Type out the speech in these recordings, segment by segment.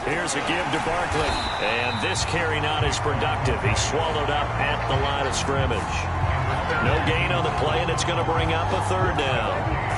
Here's a give to Barkley. And this carry not as productive. He's swallowed up at the line of scrimmage. No gain on the play, and it's going to bring up a third down.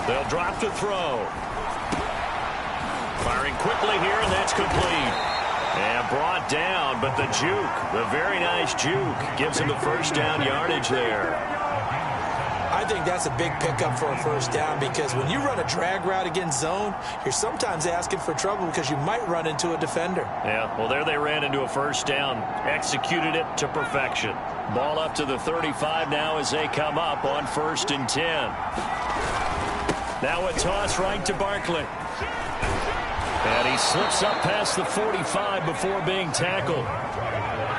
They'll drop to throw. Firing quickly here, and that's complete. And brought down, but the juke, the very nice juke, gives him the first down yardage there. I think that's a big pickup for a first down because when you run a drag route against zone, you're sometimes asking for trouble because you might run into a defender. Yeah, well, there they ran into a first down, executed it to perfection. Ball up to the 35 now as they come up on 1st and 10. Now a toss right to Barkley. And he slips up past the 45 before being tackled.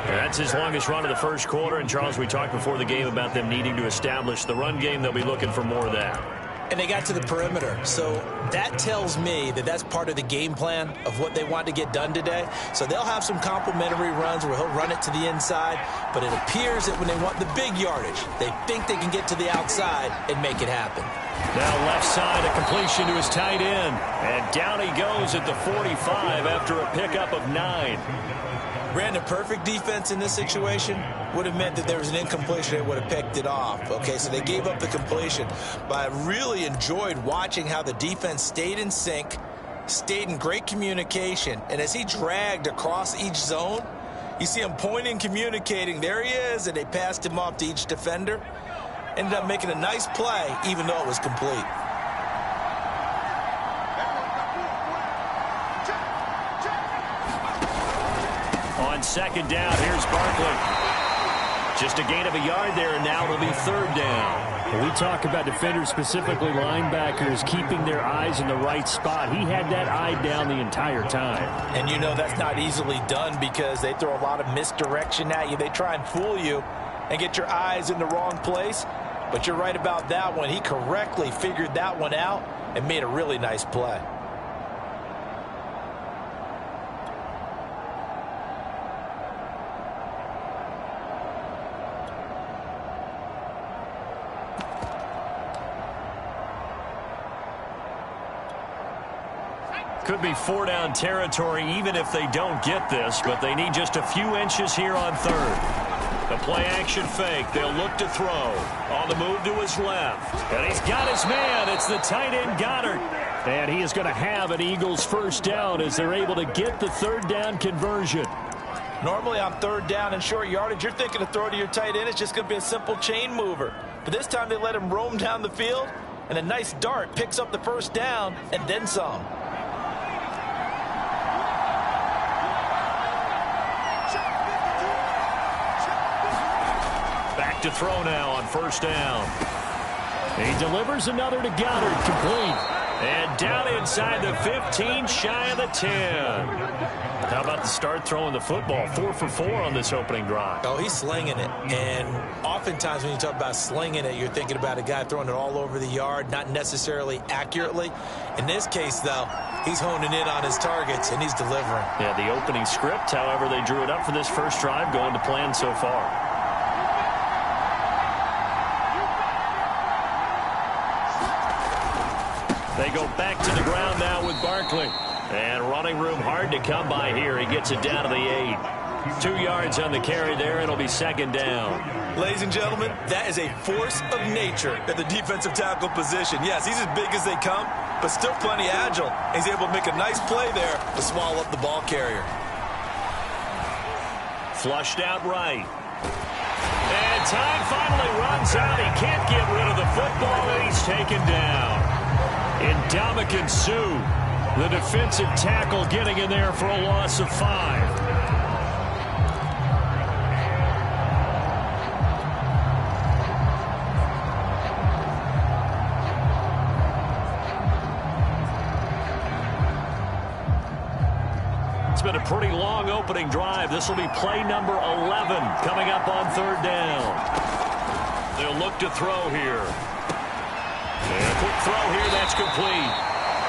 That's his longest run of the first quarter. And, Charles, we talked before the game about them needing to establish the run game. They'll be looking for more of that. And they got to the perimeter. So that tells me that that's part of the game plan of what they want to get done today. So they'll have some complimentary runs where he'll run it to the inside. But it appears that when they want the big yardage, they think they can get to the outside and make it happen. Now left side, a completion to his tight end. And down he goes at the 45 after a pickup of 9. Brandon, perfect defense in this situation would have meant that there was an incompletion. They would have picked it off. Okay, so they gave up the completion. But I really enjoyed watching how the defense stayed in sync, stayed in great communication. And as he dragged across each zone, you see him pointing, communicating. There he is, and they passed him off to each defender. Ended up making a nice play, even though it was complete. On 2nd down, here's Barkley. Just a gain of a yard there, and now it'll be 3rd down. When we talk about defenders, specifically linebackers, keeping their eyes in the right spot. He had that eye down the entire time. And you know that's not easily done because they throw a lot of misdirection at you. They try and fool you and get your eyes in the wrong place. But you're right about that one. He correctly figured that one out and made a really nice play. Could be 4-down territory even if they don't get this, but they need just a few inches here on 3rd. The play-action fake. They'll look to throw. On the move to his left. And he's got his man. It's the tight end, Goddard. And he is going to have an Eagles first down as they're able to get the 3rd down conversion. Normally on 3rd down and short yardage, you're thinking to throw to your tight end. It's just going to be a simple chain mover. But this time they let him roam down the field, and a nice dart picks up the first down and then some. To throw now on 1st down. He delivers another to Goddard, complete. And down inside the 15, shy of the 10. How about the start throwing the football? 4 for 4 on this opening drive. Oh, he's slinging it. And oftentimes when you talk about slinging it, you're thinking about a guy throwing it all over the yard, not necessarily accurately. In this case, though, he's honing in on his targets, and he's delivering. Yeah, the opening script, however, they drew it up for this first drive, going to plan so far. They go back to the ground now with Barkley. And running room hard to come by here. He gets it down to the 8. 2 yards on the carry there. It'll be 2nd down. Ladies and gentlemen, that is a force of nature at the defensive tackle position. Yes, he's as big as they come, but still plenty agile. He's able to make a nice play there to swallow up the ball carrier. Flushed out right. And time finally runs out. He can't get rid of the football, and he's taken down. Ndamukong Suh, the defensive tackle, getting in there for a loss of 5. It's been a pretty long opening drive. This will be play number 11 coming up on 3rd down. he'll look to throw here. And a quick throw here, that's complete.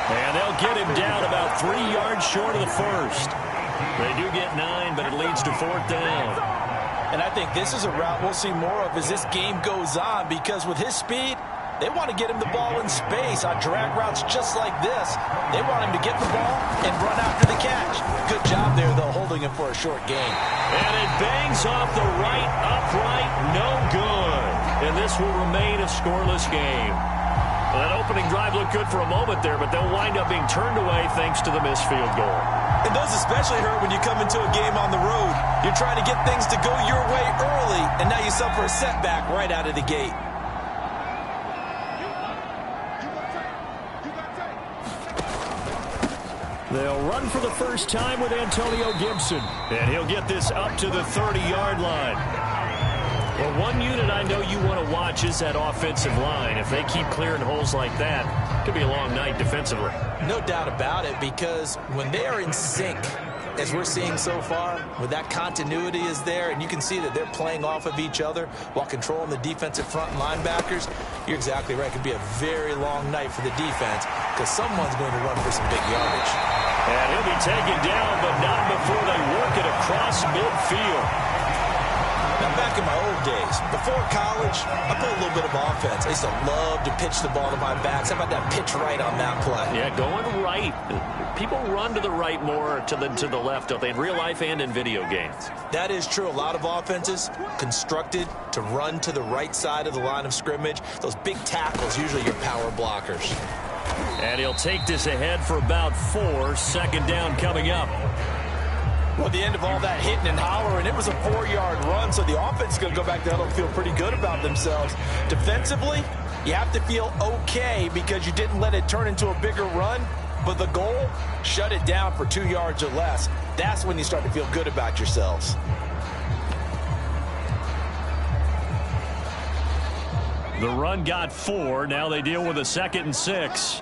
And they'll get him down about 3 yards short of the first. They do get 9, but it leads to 4th down. And I think this is a route we'll see more of as this game goes on, because with his speed, they want to get him the ball in space on drag routes just like this. They want him to get the ball and run after the catch. Good job there, though, holding him for a short gain. And it bangs off the right upright, no good. And this will remain a scoreless game. Well, that opening drive looked good for a moment there, but they'll wind up being turned away thanks to the missed field goal. And those especially hurt when you come into a game on the road. You're trying to get things to go your way early, and now you suffer a setback right out of the gate. They'll run for the first time with Antonio Gibson, and he'll get this up to the 30-yard line. Well, one unit I know you want to watch is that offensive line. If they keep clearing holes like that, it could be a long night defensively. No doubt about it, because when they are in sync, as we're seeing so far, when that continuity is there, and you can see that they're playing off of each other while controlling the defensive front and linebackers, you're exactly right. It could be a very long night for the defense, because someone's going to run for some big yardage. And he'll be taken down, but not before they work it across midfield. Now, back in my old days, before college, I played a little bit of offense. I used to love to pitch the ball to my backs. How about that pitch right on that play? Yeah, going right. People run to the right more than to the left, don't they, in real life and in video games? That is true. A lot of offenses constructed to run to the right side of the line of scrimmage. Those big tackles, usually your power blockers. And he'll take this ahead for about 4. 2nd down coming up. Well, at the end of all that hitting and hollering, it was a 4-yard run, so the offense is going to go back there and feel pretty good about themselves. Defensively, you have to feel okay because you didn't let it turn into a bigger run, but the goal, shut it down for 2 yards or less. That's when you start to feel good about yourselves. The run got 4. Now they deal with a 2nd and 6.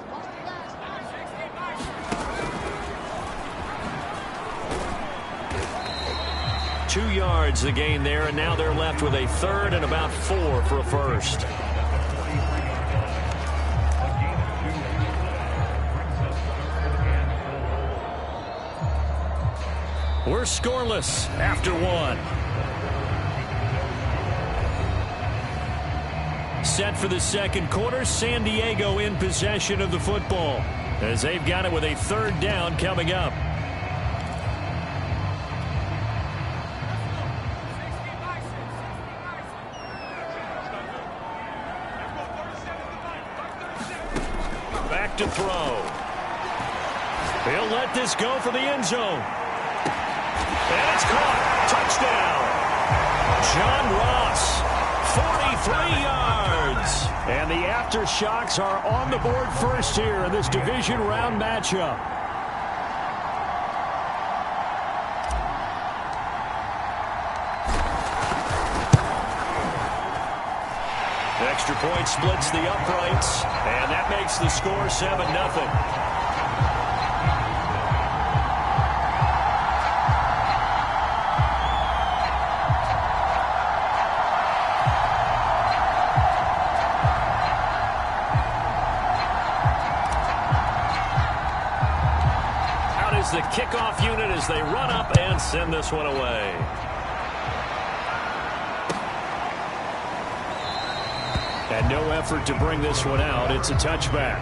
Two yards the gain there, and now they're left with a 3rd and about 4 for a first. We're scoreless after 1. Set for the 2nd quarter, San Diego in possession of the football as they've got it with a 3rd down coming up. Back to throw. He'll let this go for the end zone. And it's caught. Touchdown. John Ross, 43 yards. And the aftershocks are on the board first here in this division round matchup. Extra point splits the uprights, and that makes the score 7-0. Out is the kickoff unit as they run up and send this one away. And no effort to bring this one out. It's a touchback.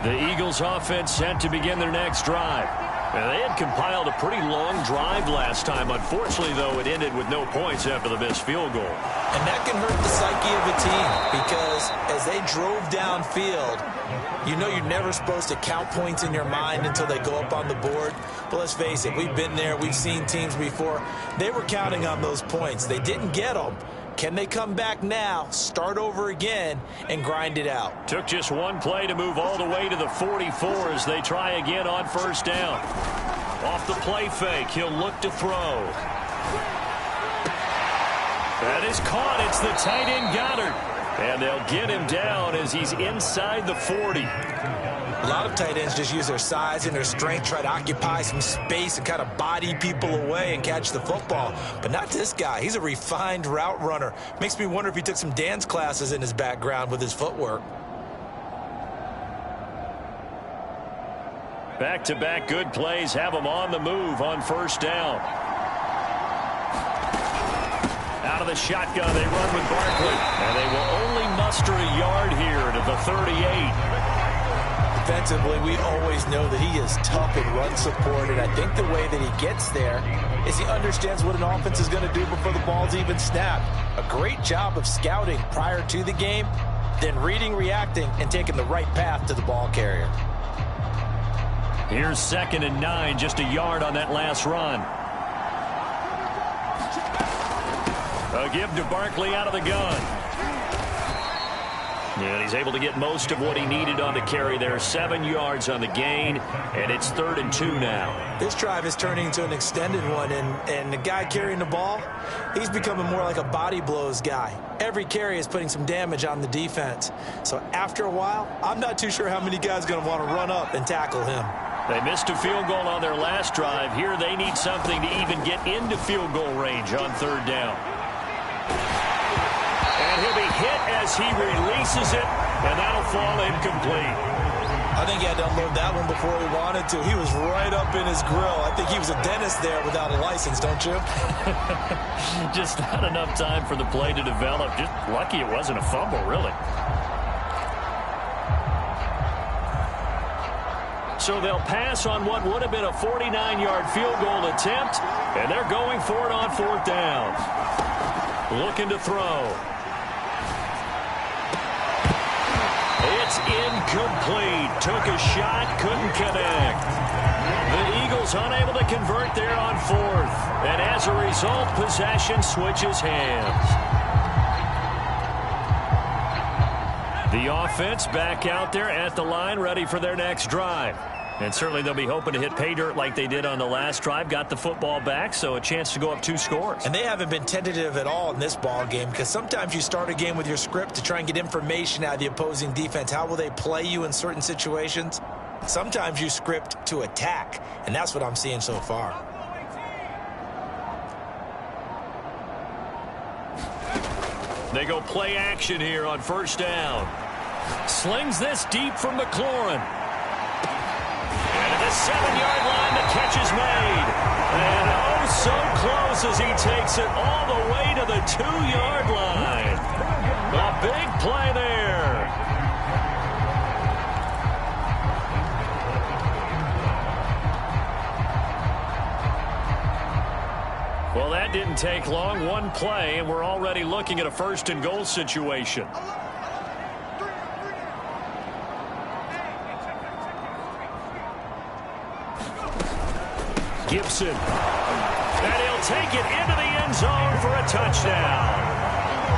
The Eagles offense set to begin their next drive. Now, they had compiled a pretty long drive last time. Unfortunately, though, it ended with no points after the missed field goal. And that can hurt the psyche of a team because as they drove downfield, you know you're never supposed to count points in your mind until they go up on the board. But let's face it, we've been there. We've seen teams before. They were counting on those points. They didn't get them. Can they come back now, start over again, and grind it out? Took just one play to move all the way to the 44 as they try again on 1st down. Off the play fake, he'll look to throw. That is caught. It's the tight end Goddard. And they'll get him down as he's inside the 40. A lot of tight ends just use their size and their strength, try to occupy some space and kind of body people away and catch the football. But not this guy. He's a refined route runner. Makes me wonder if he took some dance classes in his background with his footwork. Back-to-back good plays have him on the move on first down. Out of the shotgun, they run with Barkley. And they will only muster a yard here to the 38. Defensively, we always know that he is tough in run support, and I think the way that he gets there is he understands what an offense is going to do before the ball's even snapped. A great job of scouting prior to the game, then reading, reacting, and taking the right path to the ball carrier. Here's 2nd and 9, just a yard on that last run. A give to Barkley out of the gun. And he's able to get most of what he needed on the carry there. 7 yards on the gain, and it's 3rd and 2 now. This drive is turning into an extended one, and the guy carrying the ball, he's becoming more like a body blows guy. Every carry is putting some damage on the defense. So after a while, I'm not too sure how many guys are going to want to run up and tackle him. They missed a field goal on their last drive. Here they need something to even get into field goal range on 3rd down. And he'll be hit as he releases it, and that'll fall incomplete. I think he had to unload that one before he wanted to. He was right up in his grill. I think he was a dentist there without a license, don't you? Just not enough time for the play to develop. Just lucky it wasn't a fumble, really. So they'll pass on what would have been a 49-yard field goal attempt, and they're going for it on 4th down. Looking to throw. It's incomplete. Took a shot, couldn't connect. The Eagles unable to convert there on 4th. And as a result, possession switches hands. The offense back out there at the line, ready for their next drive. And certainly they'll be hoping to hit pay dirt like they did on the last drive. Got the football back, so a chance to go up 2 scores. And they haven't been tentative at all in this ball game, because sometimes you start a game with your script to try and get information out of the opposing defense. How will they play you in certain situations? Sometimes you script to attack, and that's what I'm seeing so far. They go play action here on 1st down. Slings this deep from McLaurin. And at the 7-yard line, the catch is made. And oh, so close as he takes it all the way to the 2-yard line. A big play there. Well, that didn't take long. One play, and we're already looking at a 1st and goal situation. Gibson. And he'll take it into the end zone for a touchdown.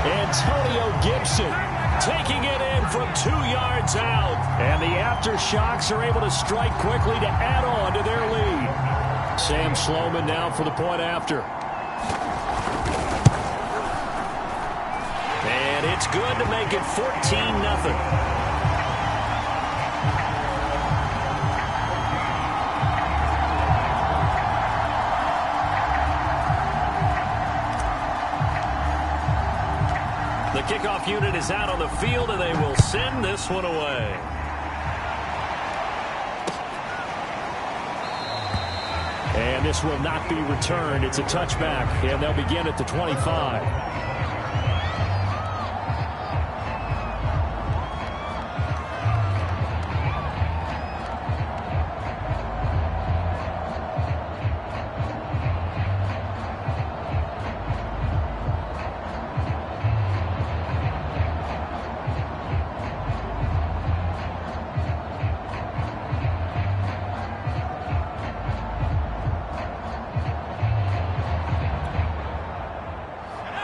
Antonio Gibson taking it in from 2 yards out. And the aftershocks are able to strike quickly to add on to their lead. Sam Sloman now for the point after. And it's good to make it 14-0. The kickoff unit is out on the field, and they will send this one away. And this will not be returned. It's a touchback, and they'll begin at the 25.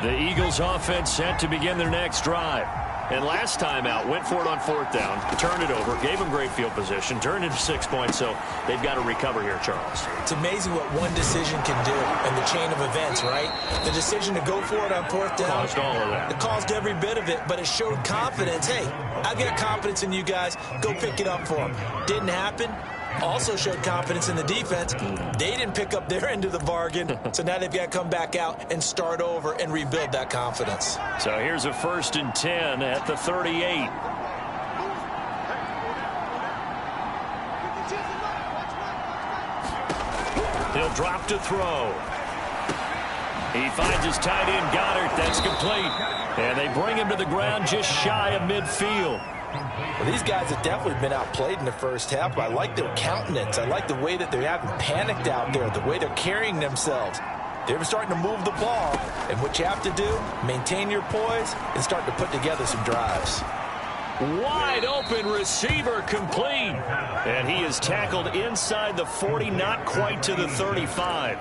The Eagles offense set to begin their next drive. And last time out, went for it on 4th down, turned it over, gave them great field position, turned into 6 points, so they've got to recover here, Charles. It's amazing what one decision can do in the chain of events, right? The decision to go for it on 4th down. Caused all of that. It caused every bit of it, but it showed confidence. Hey, I've got confidence in you guys. Go pick it up for them. Didn't happen. Also showed confidence in the defense. They didn't pick up their end of the bargain, so now they've got to come back out and start over and rebuild that confidence. So here's a 1st and 10 at the 38. He'll drop to throw. He finds his tight end, Goddard. That's complete. And they bring him to the ground just shy of midfield. Well, these guys have definitely been outplayed in the first half, but I like their countenance. I like the way that they haven't panicked out there, the way they're carrying themselves. They're starting to move the ball, and what you have to do, maintain your poise and start to put together some drives. Wide open receiver complete. And he is tackled inside the 40, not quite to the 35.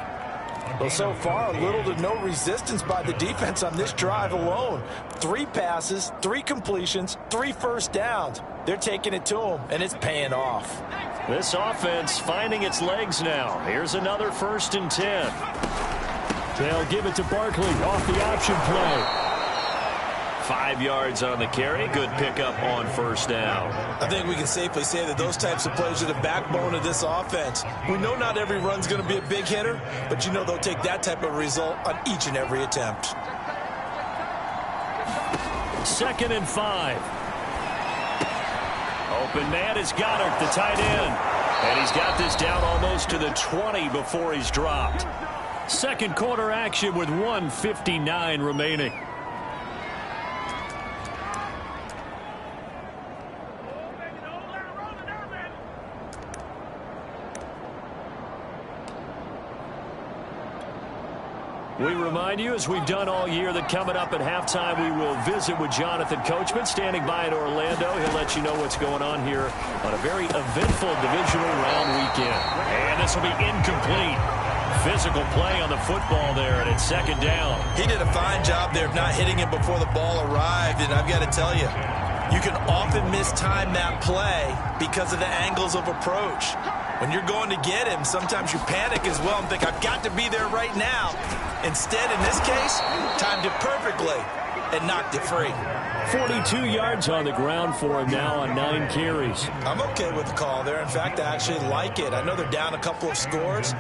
Well, so far, little to no resistance by the defense on this drive alone. 3 passes, 3 completions, 3 first downs. They're taking it to them, and it's paying off. This offense finding its legs now. Here's another 1st and 10. They'll give it to Barkley off the option play. 5 yards on the carry. Good pickup on 1st down. I think we can safely say that those types of plays are the backbone of this offense. We know not every run's going to be a big hitter, but you know they'll take that type of result on each and every attempt. 2nd and 5. Open man is Goddard, the tight end. And he's got this down almost to the 20 before he's dropped. 2nd quarter action with 1:59 remaining. We remind you, as we've done all year, that coming up at halftime, we will visit with Jonathan Coachman, standing by in Orlando. He'll let you know what's going on here on a very eventful divisional round weekend. And this will be incomplete. Physical play on the football there, and it's 2nd down. He did a fine job there of not hitting him before the ball arrived, and I've got to tell you, you can often mistime that play because of the angles of approach. When you're going to get him, sometimes you panic as well and think, I've got to be there right now. Instead, in this case, timed it perfectly and knocked it free. 42 yards on the ground for him now on 9 carries. I'm okay with the call there. In fact, I actually like it. I know they're down a couple of scores,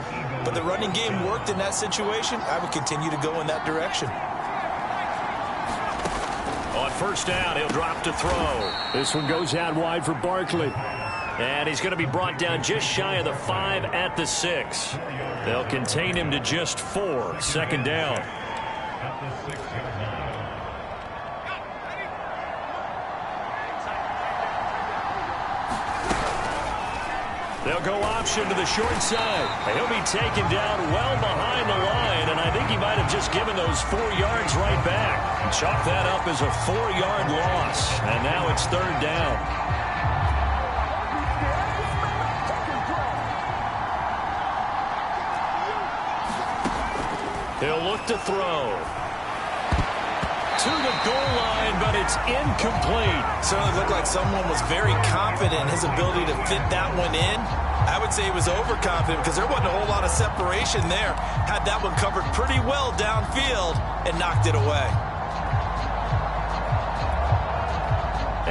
but the running game worked in that situation. I would continue to go in that direction. On 1st down, he'll drop to throw. This one goes out wide for Barkley. And he's going to be brought down just shy of the 5 at the 6. They'll contain him to just 4. 2nd down. They'll go option to the short side. He'll be taken down well behind the line, and I think he might have just given those 4 yards right back. Chalk that up as a 4-yard loss, and now it's 3rd down. He'll look to throw. To the goal line, but it's incomplete. Certainly looked like someone was very confident in his ability to fit that one in. I would say he was overconfident because there wasn't a whole lot of separation there. Had that one covered pretty well downfield and knocked it away.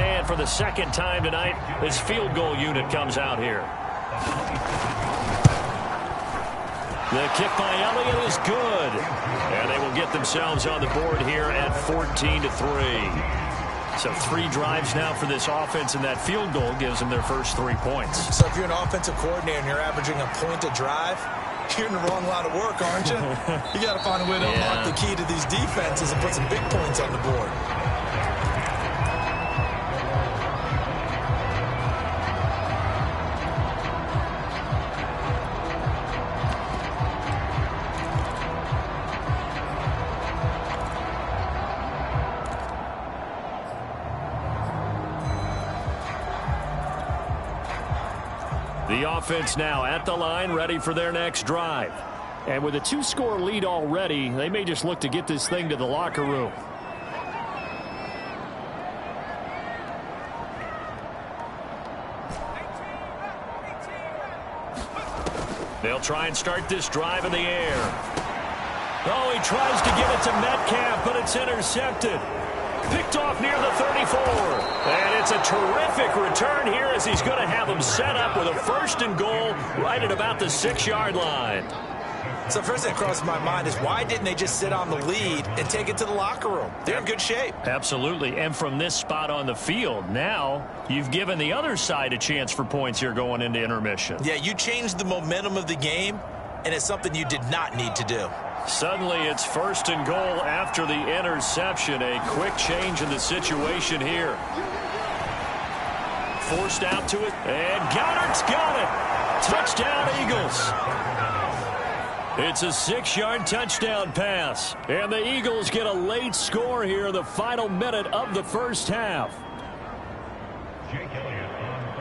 And for the 2nd time tonight, this field goal unit comes out here. The kick by Elliott is good. And they will get themselves on the board here at 14-3. So 3 drives now for this offense, and that field goal gives them their first 3 points. So if you're an offensive coordinator and you're averaging a point a drive, you're in the wrong line of work, aren't you? You got to find a way to unlock the key to these defenses and put some big points on the board. The offense now at the line, ready for their next drive. And with a 2-score lead already, they may just look to get this thing to the locker room. try and start this drive in the air. Oh, he tries to give it to Metcalf, but it's intercepted. Picked off near the 34. And it's a terrific return here as he's going to have him set up with a 1st and goal right at about the 6-yard line. So first thing that crosses my mind is why didn't they just sit on the lead and take it to the locker room? They're in good shape. Absolutely. And from this spot on the field, now you've given the other side a chance for points here going into intermission. Yeah, you changed the momentum of the game, and it's something you did not need to do. Suddenly it's 1st and goal after the interception. A quick change in the situation here. Forced out to it, and Goddard's got it. Touchdown, Eagles. It's a 6-yard touchdown pass. And the Eagles get a late score here in the final minute of the first half.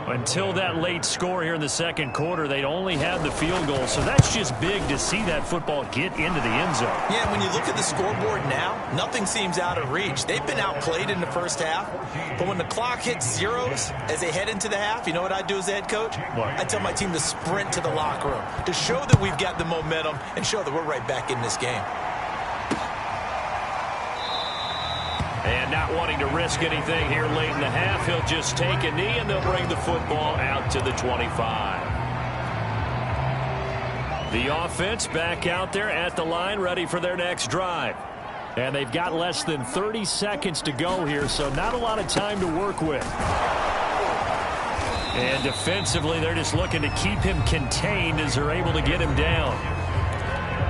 Until that late score here in the second quarter, they'd only had the field goal. So that's just big to see that football get into the end zone. Yeah, when you look at the scoreboard now, nothing seems out of reach. They've been outplayed in the first half. But when the clock hits zeros as they head into the half, you know what I do as the head coach? What? I tell my team to sprint to the locker room to show that we've got the momentum and show that we're right back in this game. And not wanting to risk anything here late in the half, he'll just take a knee and they'll bring the football out to the 25. The offense back out there at the line, ready for their next drive. And they've got less than 30 seconds to go here, so not a lot of time to work with. And defensively, they're just looking to keep him contained as they're able to get him down.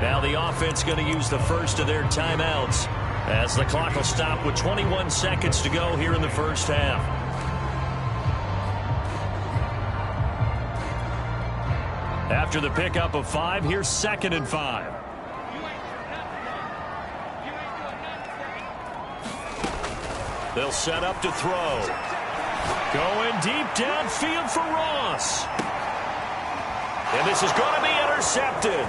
Now the offense going to use the first of their timeouts, as the clock will stop with 21 seconds to go here in the first half. After the pickup of 5, here's 2nd and 5. They'll set up to throw. Going deep downfield for Ross. And this is going to be intercepted.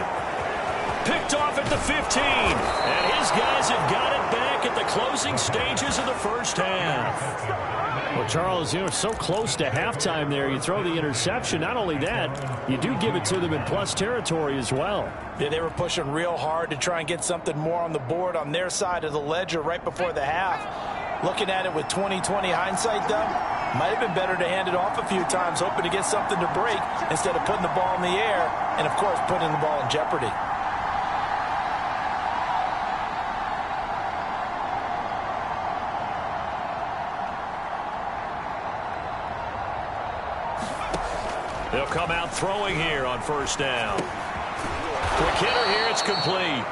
Picked off at the 15. And his guys have got it back at the closing stages of the first half. Well, Charles, you know, so close to halftime there. You throw the interception. Not only that, you do give it to them in plus territory as well. Yeah, they were pushing real hard to try and get something more on the board on their side of the ledger right before the half. Looking at it with 20/20 hindsight, though, might have been better to hand it off a few times, hoping to get something to break instead of putting the ball in the air and, of course, putting the ball in jeopardy. They'll come out throwing here on first down. Quick hitter here, it's complete.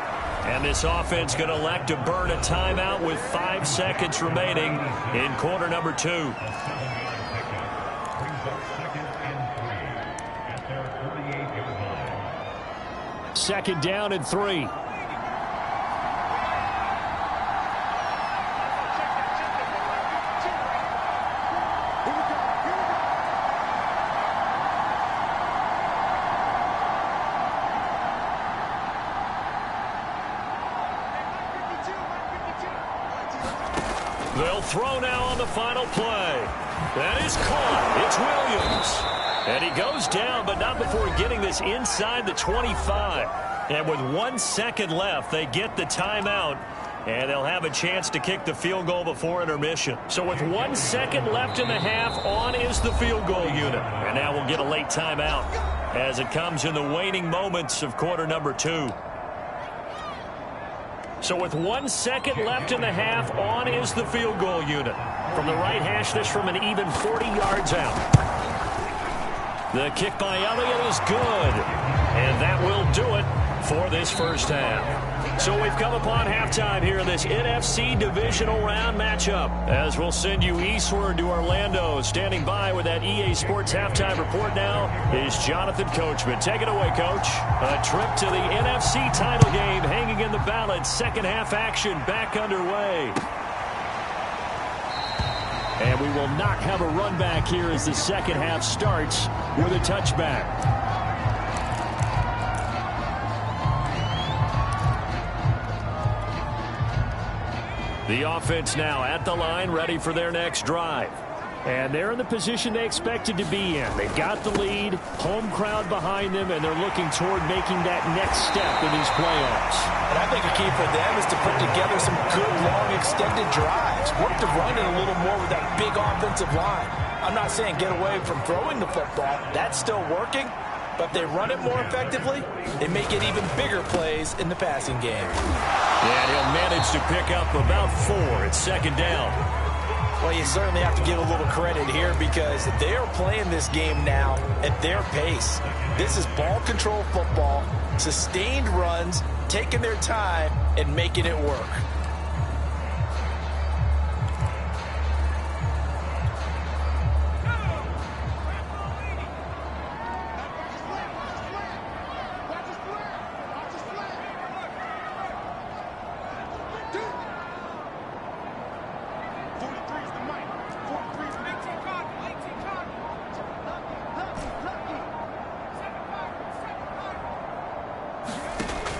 And this offense going to elect to burn a timeout with 5 seconds remaining in quarter number 2. Second down and 3. They'll throw now on the final play. That is caught. It's Williams. And he goes down, but not before getting this inside the 25. And with 1 second left, they get the timeout. And they'll have a chance to kick the field goal before intermission. So with 1 second left in the half, on is the field goal unit. And now we'll get a late timeout as it comes in the waning moments of quarter number 2. So with 1 second left in the half, on is the field goal unit. From the right hash, this from an even 40 yards out. The kick by Elliott is good. And that will do it for this first half. So we've come upon halftime here in this NFC divisional round matchup. As we'll send you eastward to Orlando. Standing by with that EA Sports halftime report now is Jonathan Coachman. Take it away, Coach. A trip to the NFC title game hanging in the balance. Second half action back underway. And we will not have a run back here as the second half starts with a touchback. The offense now at the line, ready for their next drive. And they're in the position they expected to be in. They've got the lead, home crowd behind them, and they're looking toward making that next step in these playoffs. And I think a key for them is to put together some good, long, extended drives. Work to run it a little more with that big offensive line. I'm not saying get away from throwing the football. That's still working. But if they run it more effectively, they may get even bigger plays in the passing game. And he'll manage to pick up about 4 at second down. Well, you certainly have to give a little credit here because they are playing this game now at their pace. This is ball control football, sustained runs, taking their time, and making it work.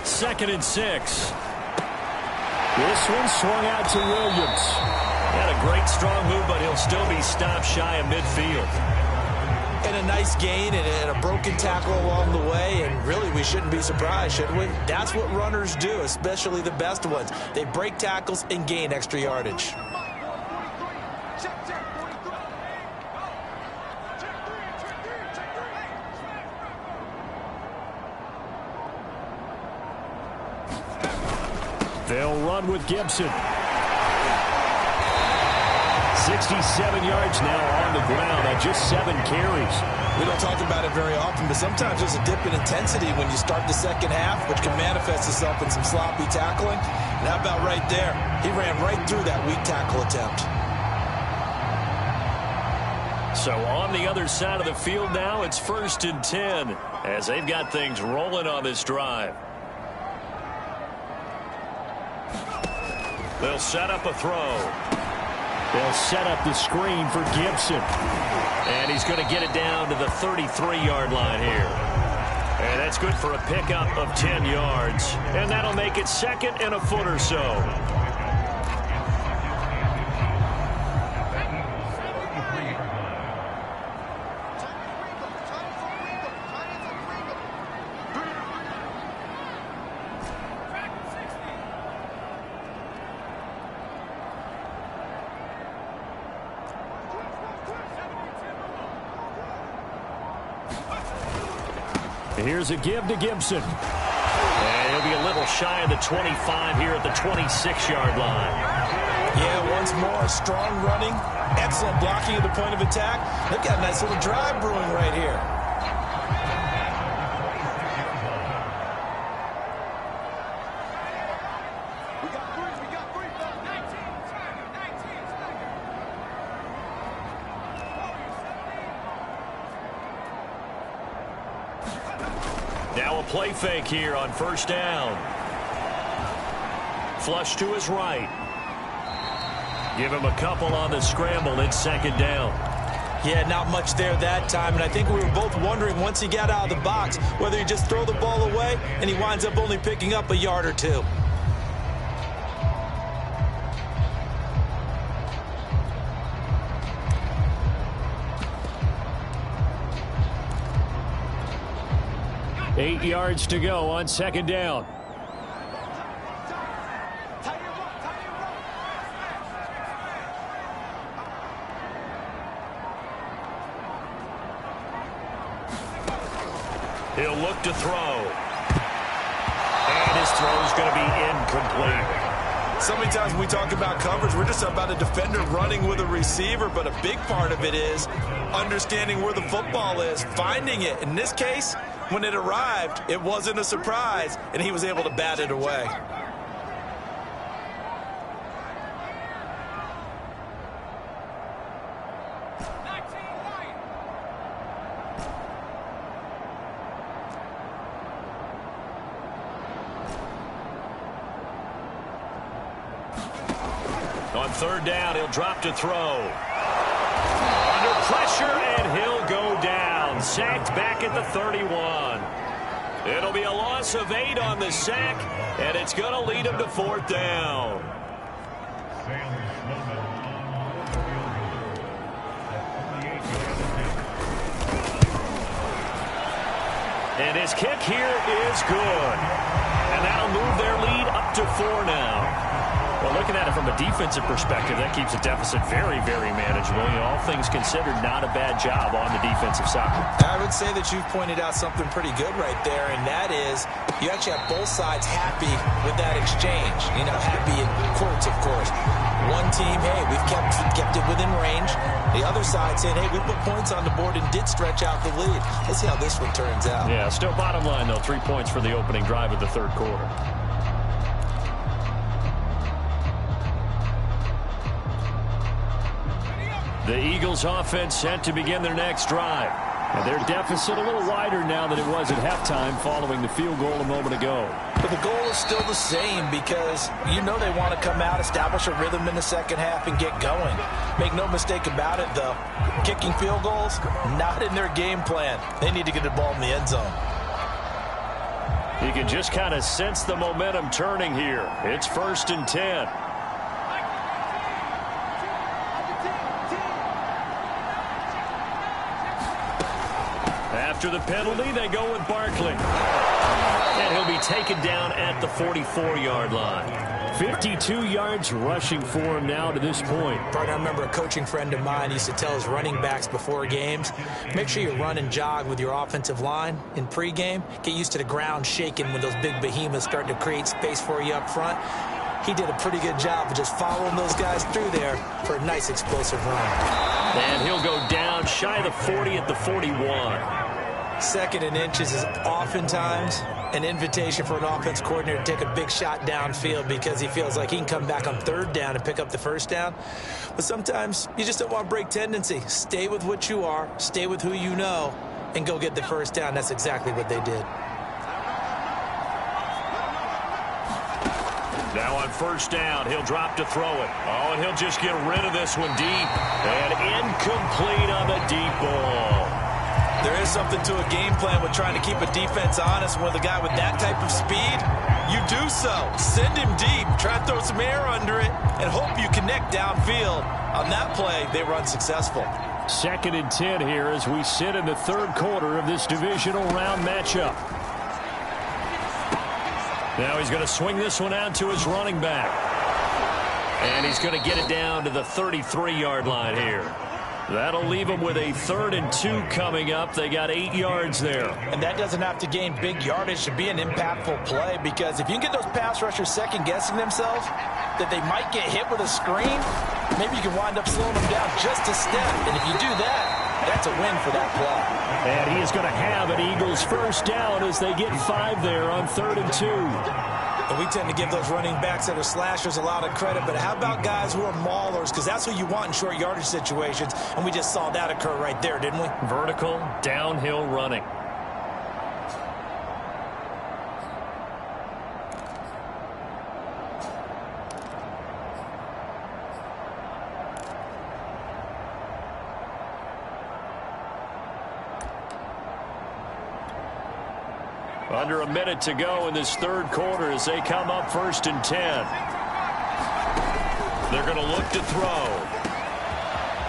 Second and 6. This one swung out to Williams. Had a great strong move, but he'll still be stopped shy of midfield. And a nice gain and a broken tackle along the way, and really we shouldn't be surprised, should we? That's what runners do, especially the best ones. They break tackles and gain extra yardage. They'll run with Gibson. 67 yards now on the ground on just 7 carries. We don't talk about it very often, but sometimes there's a dip in intensity when you start the second half, which can manifest itself in some sloppy tackling. And how about right there? He ran right through that weak tackle attempt. So on the other side of the field now, it's 1st and 10 as they've got things rolling on this drive. They'll set up a throw. They'll set up the screen for Gibson. And he's going to get it down to the 33-yard line here. And that's good for a pickup of 10 yards. And that'll make it 2nd and a foot or so. Here's a give to Gibson. And he'll be a little shy of the 25 here at the 26-yard line. Yeah, once more, strong running, excellent blocking at the point of attack. They've got a nice little drive brewing right here. Now a play fake here on 1st down. Flush to his right. Give him a couple on the scramble. It's 2nd down. Yeah, not much there that time, and I think we were both wondering once he got out of the box whether he just throw the ball away and he winds up only picking up a yard or 2. Eight yards to go on 2nd down. He'll look to throw. And his throw is going to be incomplete. So many times when we talk about coverage, we're just about a defender running with a receiver, but a big part of it is understanding where the football is, finding it. In this case, when it arrived, it wasn't a surprise, and he was able to bat it away. On 3rd down, he'll drop to throw. Under pressure, and he'll go down. Sacked back at the 31. It'll be a loss of 8 on the sack, and it's going to lead him to 4th down. And his kick here is good. And that'll move their lead up to 4 now. Well, looking at it from a defensive perspective, that keeps the deficit very, very manageable. You know, all things considered, not a bad job on the defensive side. I would say that you've pointed out something pretty good right there, and that is you actually have both sides happy with that exchange. You know, happy in quotes, of course. One team, hey, we've kept it within range. The other side saying, hey, we put points on the board and did stretch out the lead. Let's see how this one turns out. Yeah, still bottom line, though, 3 points for the opening drive of the third quarter. The Eagles offense set to begin their next drive. And their deficit a little wider now than it was at halftime following the field goal a moment ago. But the goal is still the same because you know they want to come out, establish a rhythm in the second half, and get going. Make no mistake about it, though. Kicking field goals, not in their game plan. They need to get the ball in the end zone. You can just kind of sense the momentum turning here. It's 1st and 10. After the penalty, they go with Barkley. And he'll be taken down at the 44-yard line. 52 yards rushing for him now to this point. Partner, I remember a coaching friend of mine used to tell his running backs before games, make sure you run and jog with your offensive line in pregame. Get used to the ground shaking when those big behemoths start to create space for you up front. He did a pretty good job of just following those guys through there for a nice explosive run. And he'll go down shy of the 40 at the 41. 2nd and inches is oftentimes an invitation for an offense coordinator to take a big shot downfield because he feels like he can come back on 3rd down and pick up the 1st down. But sometimes you just don't want to break tendency. Stay with what you are, stay with who you know, and go get the 1st down. That's exactly what they did. Now on 1st down, he'll drop to throw it. Oh, and he'll just get rid of this one deep. And incomplete on the deep ball. There is something to a game plan with trying to keep a defense honest. With a guy with that type of speed, you do so. Send him deep, try to throw some air under it, and hope you connect downfield. On that play, they were unsuccessful. 2nd and 10 here as we sit in the 3rd quarter of this divisional round matchup. Now he's going to swing this one out to his running back. And he's going to get it down to the 33-yard line here. That'll leave them with a 3rd and 2 coming up. They got 8 yards there. And that doesn't have to gain big yardage to be an impactful play, because if you can get those pass rushers second-guessing themselves that they might get hit with a screen, maybe you can wind up slowing them down just a step. And if you do that, that's a win for that play. And he is going to have an Eagles 1st down as they get 5 there on 3rd and 2. And we tend to give those running backs that are slashers a lot of credit, but how about guys who are maulers? Because that's who you want in short yardage situations, and we just saw that occur right there, didn't we? Vertical, downhill running. Under a minute to go in this 3rd quarter as they come up 1st and 10. They're going to look to throw.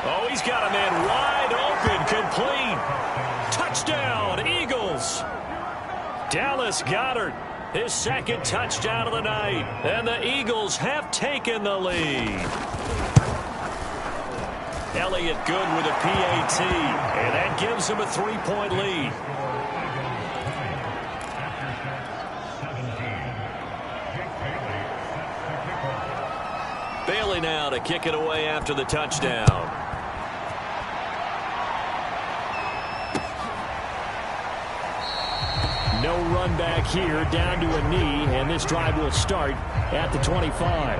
Oh, he's got a man wide open, complete. Touchdown, Eagles. Dallas Goedert, his 2nd touchdown of the night. And the Eagles have taken the lead. Elliott good with a PAT. And that gives him a 3-point lead. Bailey now to kick it away after the touchdown. No run back here, down to a knee, and this drive will start at the 25.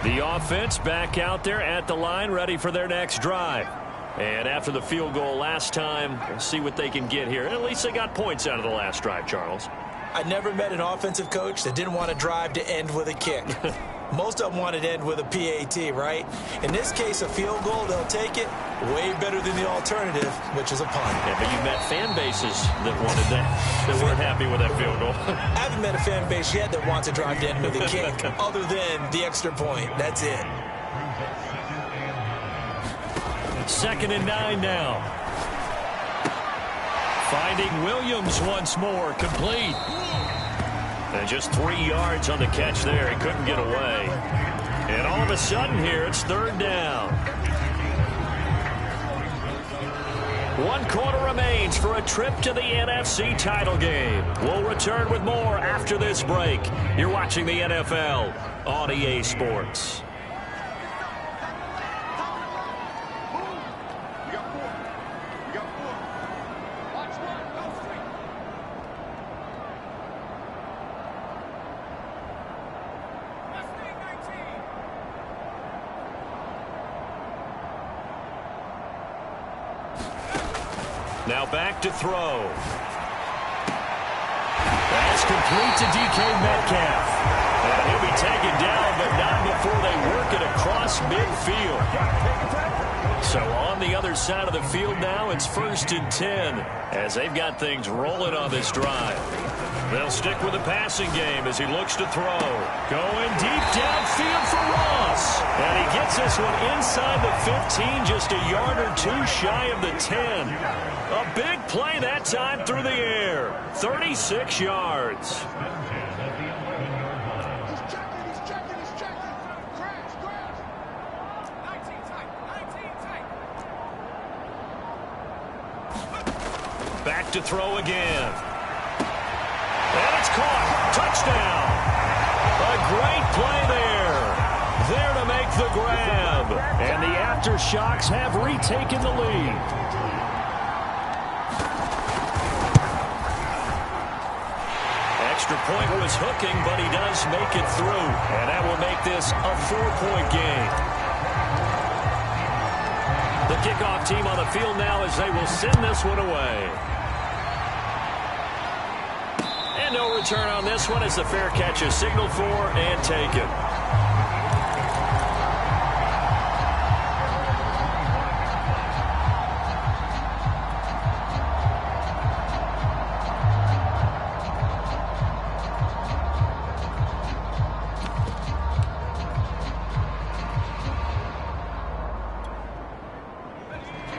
The offense back out there at the line, ready for their next drive. And after the field goal last time, we'll see what they can get here. And at least they got points out of the last drive, Charles. I never met an offensive coach that didn't want a drive to end with a kick. Most of them want it to end with a PAT, right? In this case, a field goal, they'll take it. Way better than the alternative, which is a punt. Yeah, but you've met fan bases that wanted that weren't happy with that field goal. I haven't met a fan base yet that wants to drive to end with a kick other than the extra point. That's it. 2nd and 9 now. Finding Williams once more, complete. And just 3 yards on the catch there. He couldn't get away. And all of a sudden here, it's 3rd down. 1 quarter remains for a trip to the NFC title game. We'll return with more after this break. You're watching the NFL on EA Sports. Now back to throw. That's complete to DK Metcalf. And he'll be taken down, but not before they work it across midfield. So on the other side of the field now, it's 1st and 10 as they've got things rolling on this drive. They'll stick with the passing game as he looks to throw. Going deep downfield for Ross. And he gets this one inside the 15, just a yard or 2 shy of the 10. A big play that time through the air. 36 yards. Back to throw again. And it's caught. Touchdown. A great play there. There to make the grab. And the Aftershocks have retaken the lead. Extra point was hooking, but he does make it through. And that will make this a 4-point game. The kickoff team on the field now as they will send this one away. And no return on this one as the fair catch is signaled for and taken.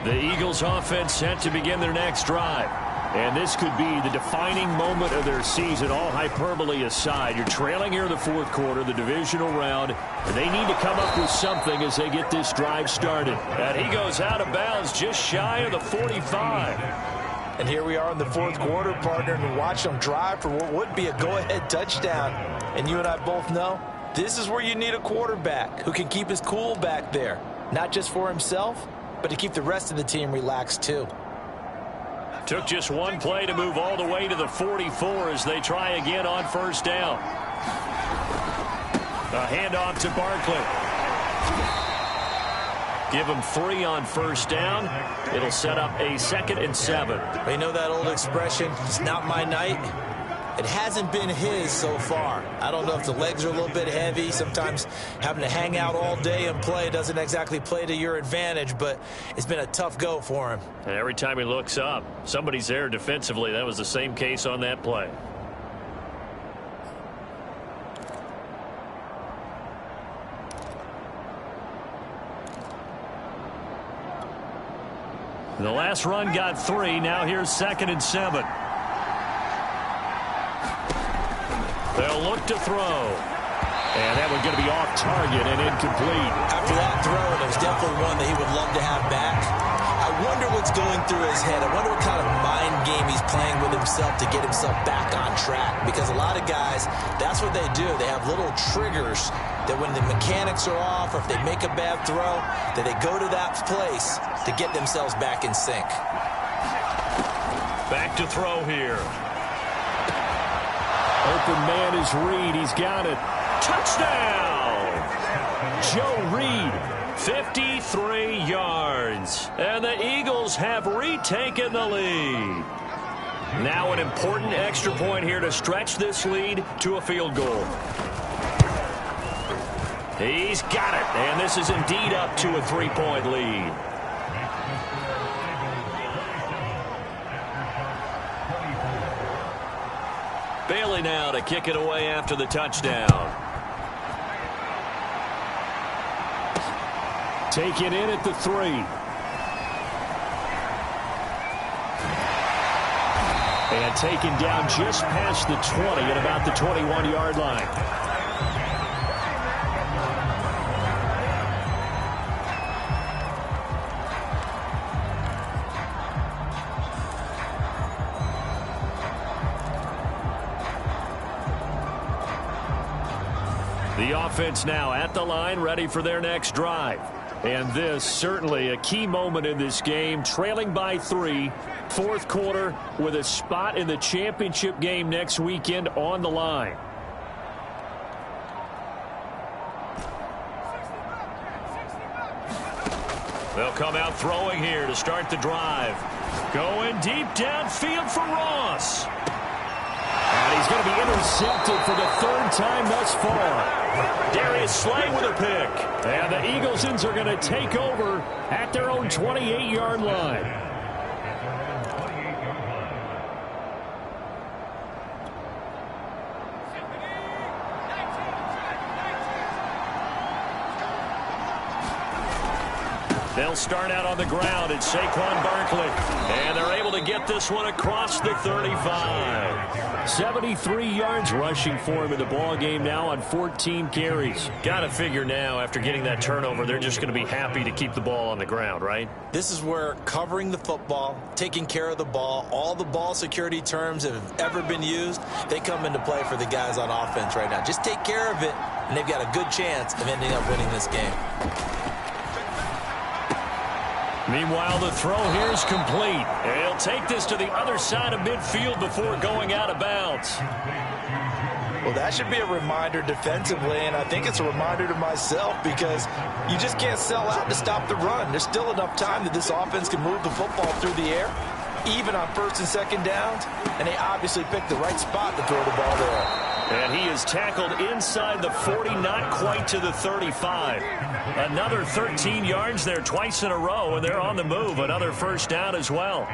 The Eagles offense set to begin their next drive. And this could be the defining moment of their season, all hyperbole aside. You're trailing here in the 4th quarter, the divisional round, and they need to come up with something as they get this drive started. And he goes out of bounds just shy of the 45. And here we are in the 4th quarter, partner, and watch them drive for what would be a go-ahead touchdown. And you and I both know this is where you need a quarterback who can keep his cool back there, not just for himself, but to keep the rest of the team relaxed too. Took just 1 play to move all the way to the 44 as they try again on 1st down. A handoff to Barkley. Give him 3 on 1st down. It'll set up a 2nd and 7. You know that old expression, it's not my night? It hasn't been his so far. I don't know if the legs are a little bit heavy. Sometimes having to hang out all day and play doesn't exactly play to your advantage, but it's been a tough go for him. And every time he looks up, somebody's there defensively. That was the same case on that play. The last run got 3. Now here's 2nd and 7. They'll look to throw. And that one's going to be off target and incomplete. After that throw, it was definitely one that he would love to have back. I wonder what's going through his head. I wonder what kind of mind game he's playing with himself to get himself back on track. Because a lot of guys, that's what they do. They have little triggers that when the mechanics are off or if they make a bad throw, that they go to that place to get themselves back in sync. Back to throw here. Open man is Reed. He's got it. Touchdown! Joe Reed, 53 yards. And the Eagles have retaken the lead. Now an important extra point here to stretch this lead to a field goal. He's got it, and this is indeed up to a 3-point lead. Bailey now to kick it away after the touchdown. Taken in at the 3. And taken down just past the 20 at about the 21-yard line. The offense now at the line, ready for their next drive. And this certainly a key moment in this game, trailing by 3, fourth quarter, with a spot in the championship game next weekend on the line. They'll come out throwing here to start the drive. Going deep downfield for Ross. And he's going to be intercepted for the 3rd time thus far. Darius Slay with a pick. And the Eaglesons are going to take over at their own 28-yard line. They'll start out on the ground. It's Saquon Barkley. And they're able to get this one across the 35. 73 yards rushing for him in the ball game now on 14 carries. Got to figure now, after getting that turnover, they're just going to be happy to keep the ball on the ground, right? This is where covering the football, taking care of the ball, all the ball security terms that have ever been used, they come into play for the guys on offense right now. Just take care of it, and they've got a good chance of ending up winning this game. Meanwhile, the throw here is complete. He'll take this to the other side of midfield before going out of bounds. Well, that should be a reminder defensively, and I think it's a reminder to myself because you just can't sell out to stop the run. There's still enough time that this offense can move the football through the air, even on 1st and 2nd downs, and they obviously picked the right spot to throw the ball there. And he is tackled inside the 40, not quite to the 35. Another 13 yards there twice in a row, and they're on the move. Another first down as well.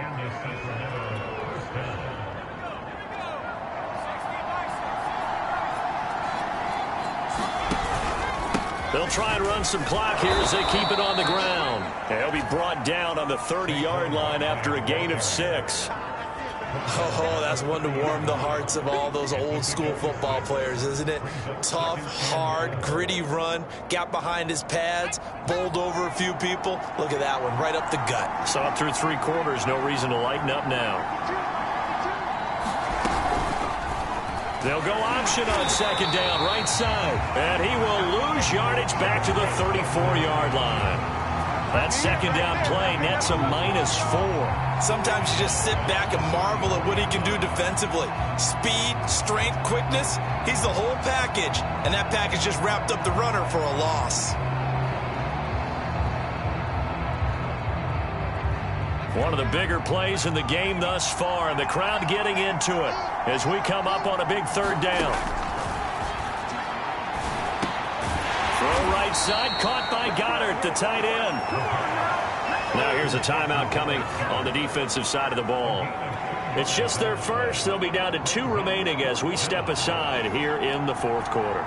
They'll try and run some clock here as they keep it on the ground. They'll be brought down on the 30-yard line after a gain of 6. Oh, that's one to warm the hearts of all those old-school football players, isn't it? Tough, hard, gritty run, got behind his pads, bowled over a few people. Look at that one, right up the gut. Saw it through 3 quarters, no reason to lighten up now. They'll go option on 2nd down, right side. And he will lose yardage back to the 34-yard line. That 2nd down play nets a -4. Sometimes you just sit back and marvel at what he can do defensively. Speed, strength, quickness, he's the whole package. And that package just wrapped up the runner for a loss. One of the bigger plays in the game thus far, and the crowd getting into it as we come up on a big 3rd down. Throw right side, caught by Goddard, the tight end. Now here's a timeout coming on the defensive side of the ball. It's just their first. They'll be down to 2 remaining as we step aside here in the 4th quarter.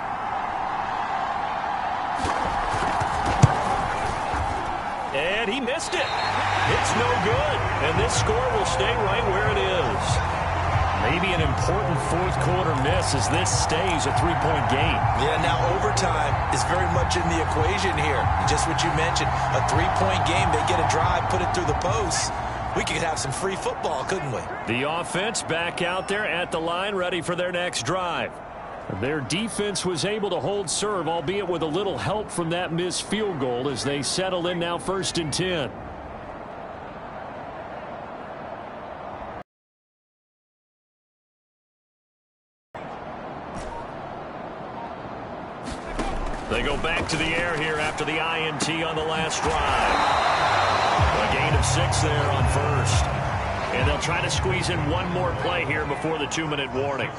And he missed it. It's no good. And this score will stay right where it is. Maybe an important 4th quarter miss as this stays a 3-point game. Yeah, now overtime is very much in the equation here. Just what you mentioned, a 3-point game. They get a drive, put it through the posts. We could have some free football, couldn't we? The offense back out there at the line, ready for their next drive. Their defense was able to hold serve, albeit with a little help from that missed field goal as they settle in now 1st and 10. They go back to the air here after the INT on the last drive. A gain of 6 there on 1st. And they'll try to squeeze in one more play here before the 2-minute warning.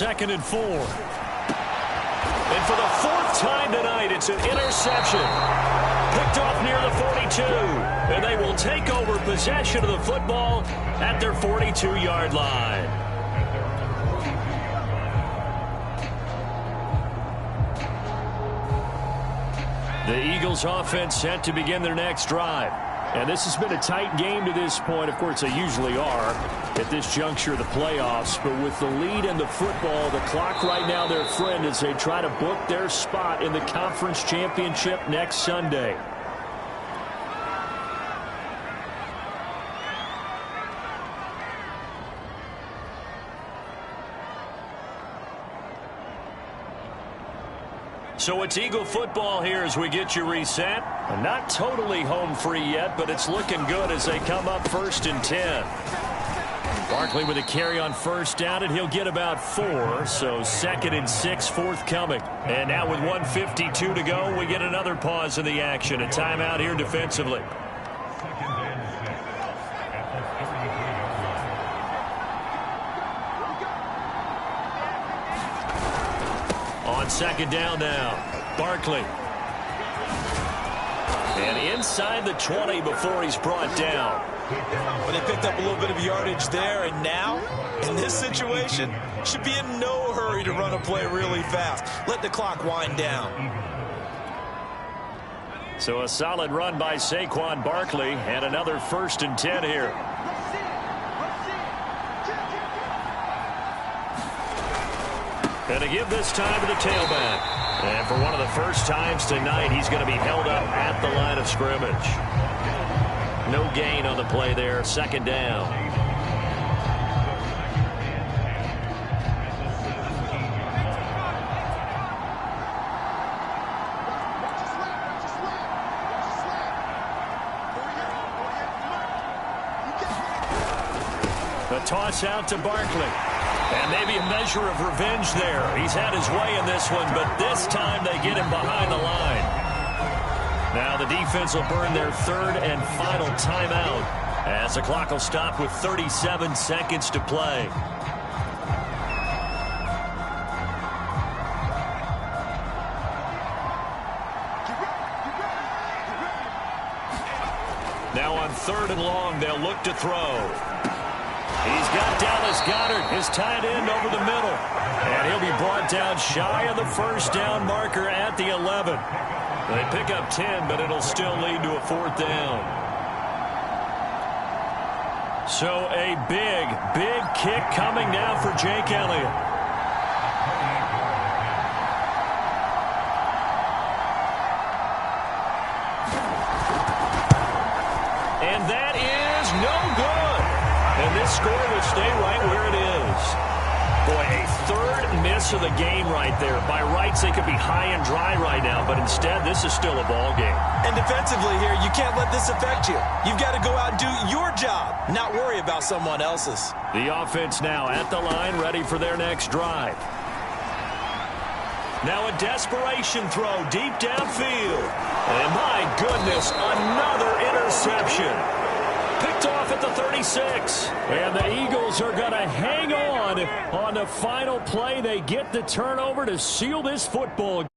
2nd and 4. And for the 4th time tonight, it's an interception. Picked off near the 42. And they will take over possession of the football at their 42-yard line. The Eagles offense set to begin their next drive. And this has been a tight game to this point. Of course, they usually are at this juncture of the playoffs. But with the lead in the football, the clock right now their friend as they try to book their spot in the conference championship next Sunday. So it's Eagle football here as we get you reset. Not totally home free yet, but it's looking good as they come up 1st and 10. Barkley with a carry on 1st down, and he'll get about 4. So 2nd and 6 forthcoming. And now with 1:52 to go, we get another pause in the action. A timeout here defensively. On 2nd down now, Barkley. And inside the 20 before he's brought down. But they picked up a little bit of yardage there, and now, in this situation, should be in no hurry to run a play really fast. Let the clock wind down. So a solid run by Saquon Barkley, and another 1st and 10 here. And to give this time to the tailback. And for one of the first times tonight, he's going to be held up at the line of scrimmage. No gain on the play there, 2nd down. The toss out to Barkley. And maybe a measure of revenge there. He's had his way in this one, but this time they get him behind the line. Now the defense will burn their 3rd and final timeout as the clock will stop with 37 seconds to play. Now on 3rd and long, they'll look to throw. He's got Dallas Goedert, his tight end, over the middle. And he'll be brought down shy of the 1st down marker at the 11. They pick up 10, but it'll still lead to a 4th down. So a big kick coming now for Jake Elliott. And that is no good. And this score will stay right where it is. Boy, a 3rd miss of the game right there. By rights, they could be high and dry right now, but instead, this is still a ball game. And defensively here, you can't let this affect you. You've got to go out and do your job, not worry about someone else's. The offense now at the line, ready for their next drive. Now a desperation throw deep downfield. And my goodness, another interception. Picked off at the 36. And the Eagles are going to hang on the final play. They get the turnover to seal this football.